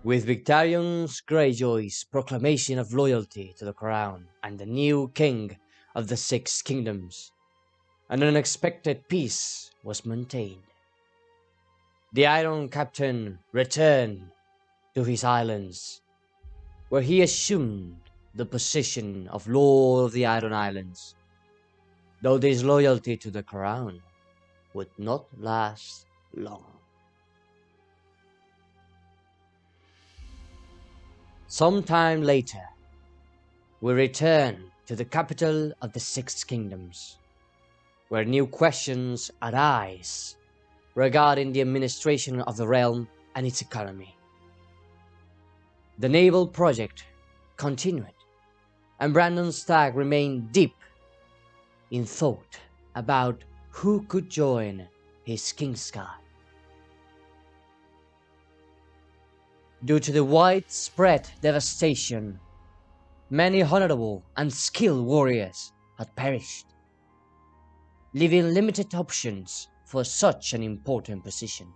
With Victarion's Greyjoy's proclamation of loyalty to the crown and the new king of the Six Kingdoms, an unexpected peace was maintained. The Iron Captain returned to his islands, where he assumed the position of Lord of the Iron Islands, though this loyalty to the crown would not last long. Sometime later, we return to the capital of the Six Kingdoms, where new questions arise regarding the administration of the realm and its economy. The naval project continued, and Brandon Stagg remained deep in thought about who could join his Kingsguard. Due to the widespread devastation, many honorable and skilled warriors had perished, leaving limited options for such an important position.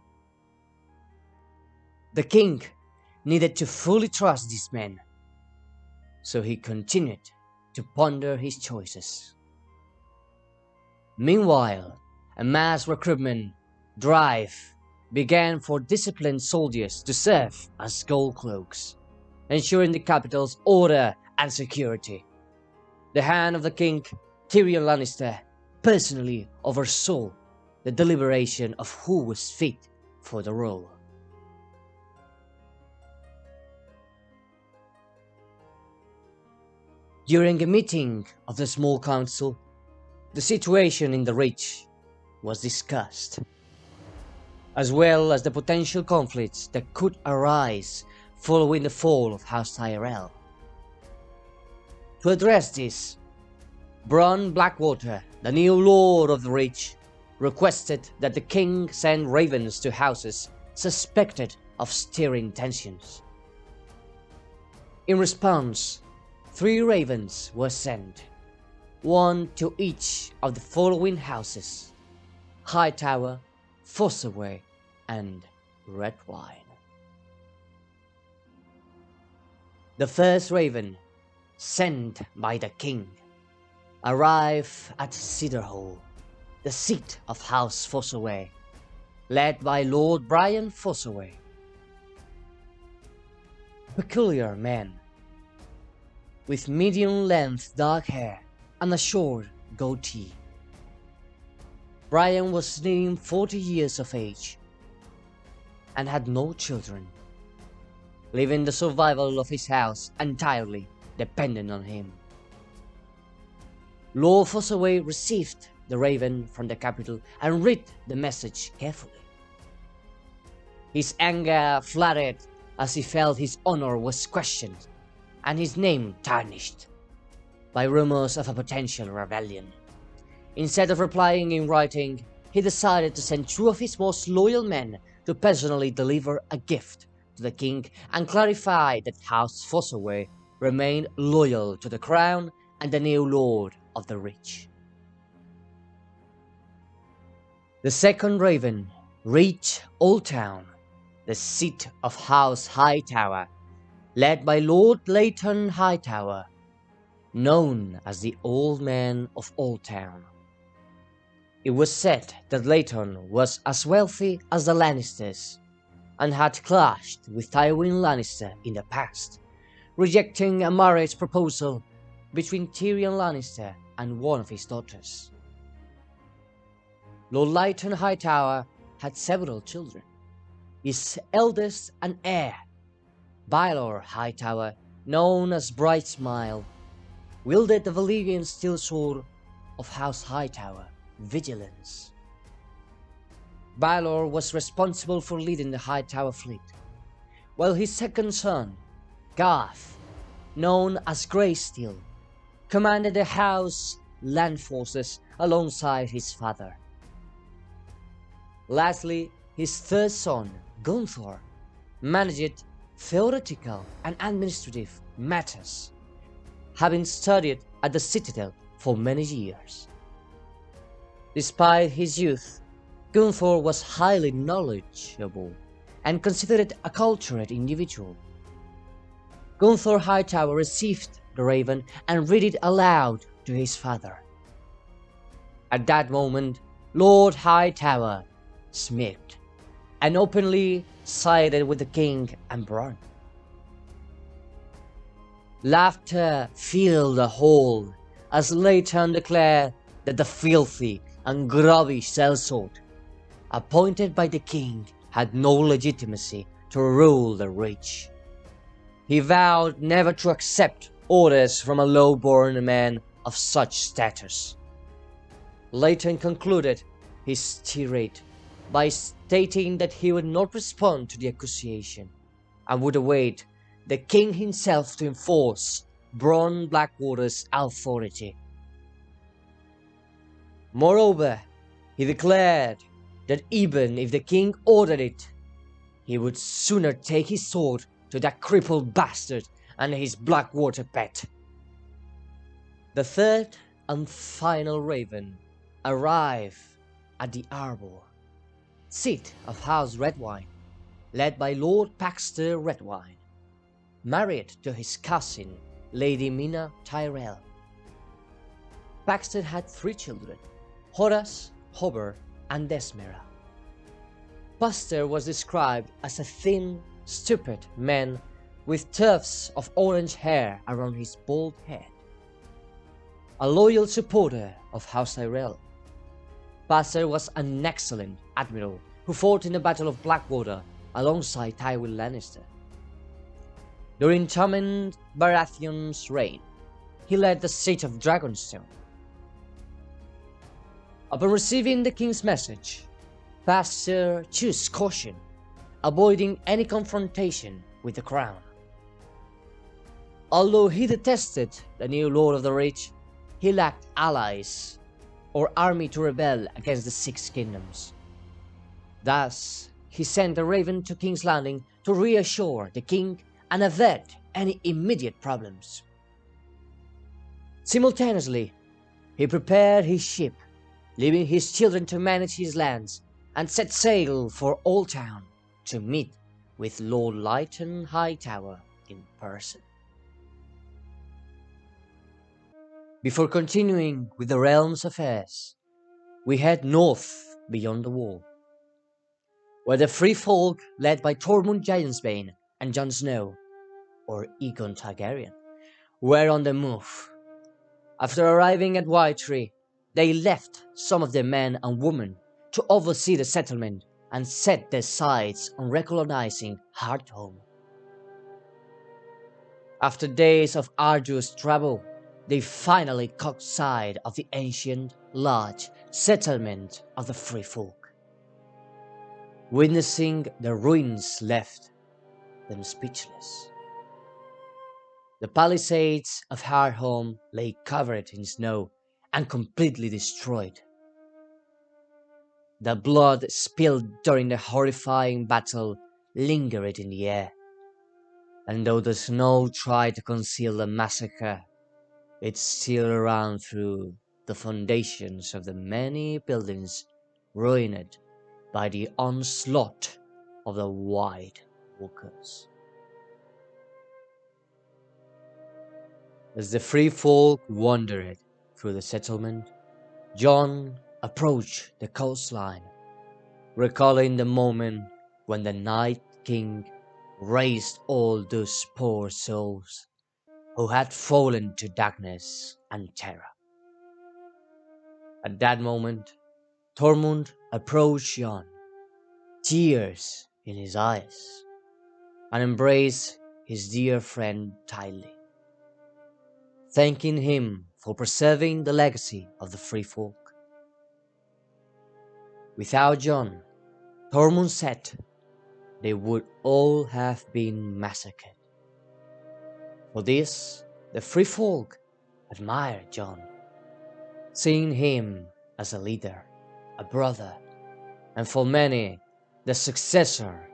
The king needed to fully trust these men, so he continued to ponder his choices. Meanwhile, a mass recruitment drive began for disciplined soldiers to serve as gold cloaks, ensuring the capital's order and security. The hand of the king, Tyrion Lannister, personally oversaw the deliberation of who was fit for the role. During a meeting of the small council, the situation in the Reach was discussed, as well as the potential conflicts that could arise following the fall of House Tyrell. To address this, Bronn Blackwater, the new Lord of the Reach, requested that the king send ravens to houses suspected of stirring tensions. In response, 3 ravens were sent, one to each of the following houses: Hightower, Fossaway, and Redwine. The first raven, sent by the king, arrived at Cedarhall, the seat of House Fossaway, led by Lord Brian Fossaway. A peculiar man, with medium-length dark hair and a short goatee. Brian was nearing 40 years of age and had no children, leaving the survival of his house entirely dependent on him. Lord Fossaway received the raven from the capital and read the message carefully. His anger flooded as he felt his honor was questioned and his name tarnished by rumors of a potential rebellion. Instead of replying in writing, he decided to send 2 of his most loyal men to personally deliver a gift to the king and clarify that House Fossaway remained loyal to the crown and the new Lord of the Reach. The second raven reached Old Town, the seat of House Hightower, led by Lord Leighton Hightower, known as the Old Man of Old Town. It was said that Leighton was as wealthy as the Lannisters and had clashed with Tywin Lannister in the past, rejecting a marriage proposal between Tyrion Lannister and one of his daughters. Lord Leighton Hightower had several children. His eldest and heir, Baelor Hightower, known as Bright Smile, wielded the Valyrian steel sword of House Hightower, Vigilance. Baelor was responsible for leading the Hightower fleet, while his second son, Garth, known as Greysteel, commanded the House land forces alongside his father. Lastly, his third son, Gunthor, managed theoretical and administrative matters, having studied at the Citadel for many years. Despite his youth, Gunthor was highly knowledgeable and considered a cultured individual. Gunther Hightower received the raven and read it aloud to his father. At that moment, Lord Hightower smirked and openly sided with the king and Bronn. Laughter filled the hall as Leighton declared that the filthy and grubby sellsword, appointed by the king, had no legitimacy to rule the Reach. He vowed never to accept orders from a low-born man of such status. Leighton concluded his tirade by stating that he would not respond to the accusation and would await the king himself to enforce Bronn Blackwater's authority. Moreover, he declared that even if the king ordered it, he would sooner take his sword to that crippled bastard and his Blackwater pet. The third and final raven arrived at the Arbor, seat of House Redwyne, led by Lord Paxter Redwyne, married to his cousin, Lady Mina Tyrell. Paxter had 3 children, Horace, Hobber, and Desmera. Paxter was described as a thin, stupid man with tufts of orange hair around his bald head. A loyal supporter of House Tyrell, Paxter was an excellent admiral who fought in the Battle of Blackwater alongside Tywin Lannister. During Tommen Baratheon's reign, he led the siege of Dragonstone. Upon receiving the king's message, Paxter chose caution, avoiding any confrontation with the crown. Although he detested the new Lord of the Reach, he lacked allies or army to rebel against the 6 kingdoms. Thus, he sent a raven to King's Landing to reassure the king and avert any immediate problems. Simultaneously, he prepared his ship, leaving his children to manage his lands, and set sail for Old Town to meet with Lord Leighton Hightower in person. Before continuing with the realm's affairs, we head north beyond the Wall, where the Free Folk led by Tormund Giantsbane and Jon Snow, or Aegon Targaryen, were on the move. After arriving at Whitetree, they left some of their men and women to oversee the settlement and set their sights on recolonizing Hardhome. After days of arduous travel, they finally caught sight of the ancient, large settlement of the Free Folk. Witnessing the ruins left them speechless. The palisades of Hardhome lay covered in snow and completely destroyed. The blood spilled during the horrifying battle lingered in the air, and though the snow tried to conceal the massacre, it still ran through the foundations of the many buildings ruined by the onslaught of the White Walkers. As the Free Folk wandered through the settlement, Jon approached the coastline, recalling the moment when the Night King raised all those poor souls who had fallen to darkness and terror. At that moment, Tormund approached Jon, tears in his eyes, and embraced his dear friend tightly, thanking him for preserving the legacy of the Free Folk. Without Jon, Tormund said, they would all have been massacred. For this, the Free Folk admired Jon, seeing him as a leader, a brother, and for many, the successor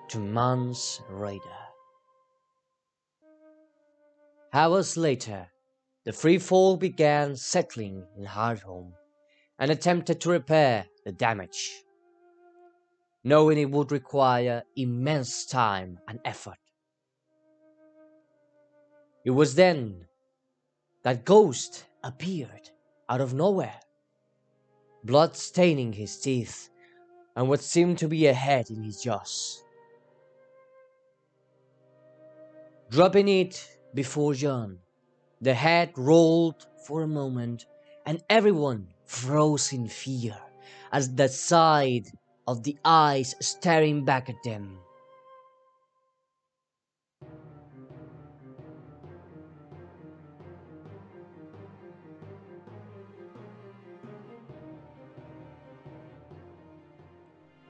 to Mance Rayder. Hours later, the Free Folk began settling in Hardhome and attempted to repair the damage. knowing it would require immense time and effort. It was then that Ghost appeared out of nowhere, blood staining his teeth and what seemed to be a head in his jaws. Dropping it before John, the head rolled for a moment, and everyone froze in fear as the sight of the eyes staring back at them.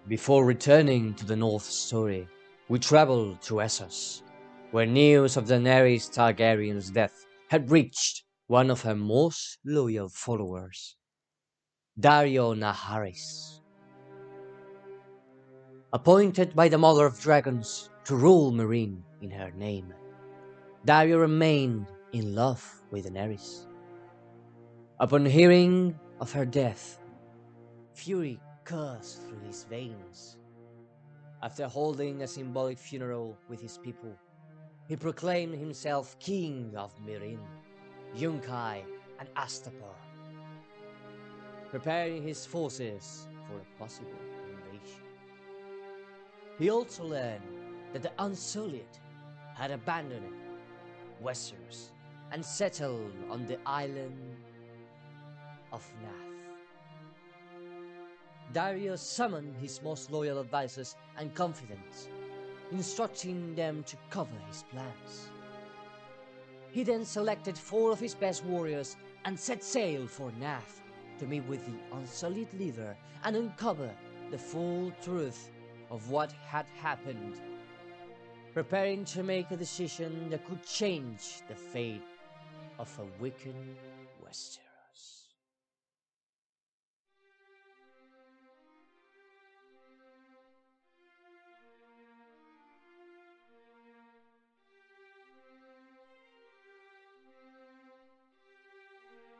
Before returning to the North story, we traveled to Essos, where news of Daenerys Targaryen's death had reached one of her most loyal followers, Dario Naharis. Appointed by the Mother of Dragons to rule Meereen in her name, Dario remained in love with Daenerys. Upon hearing of her death, fury coursed through his veins. After holding a symbolic funeral with his people, he proclaimed himself King of Meereen, Yunkai, and Astapor, preparing his forces for a possible invasion. He also learned that the Unsullied had abandoned Westeros and settled on the island of Nath. Dario summoned his most loyal advisors and confidants, instructing them to cover his plans. He then selected 4 of his best warriors and set sail for Nath to meet with the Unsullied leader and uncover the full truth of what had happened, preparing to make a decision that could change the fate of a wicked Westeros.